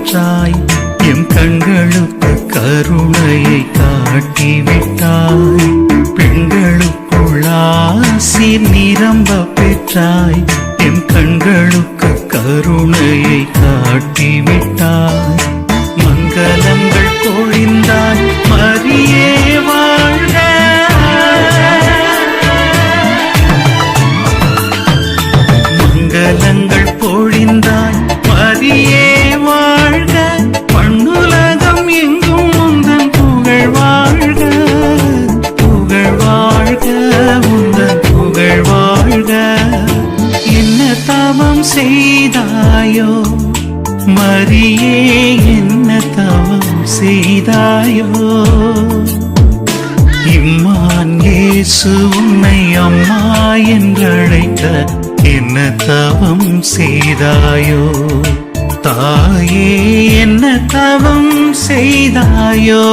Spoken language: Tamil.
பெற்றாய் எம் கண்களுக்கு கருணையை காட்டிவிட்டாய் பெண்களுக்குள் ஆசீர் நிரம்ப பெற்றாய் எம் கண்களுக்கு கருணையை காட்டிவிட்டாய் மங்களங்கள் பொழிந்தாய் மரியே வாழ்க மங்களங்கள் பொழிந்தாய் மரியே வாழ்க பண்ணுலகம் எங்கும் உந்தன் புகழ் வாழ்க புகழ் வாழ்க உந்தன் புகழ் வாழ்க என்ன தவம் செய்தாயோ மரியே என்ன தவம் செய்தாயோ இம்மான் இயேசு உன்னை அம்மா என்றழைக்க என்ன தவம் செய்தாயோ தாயே என்ன தவம் செய்தாயோ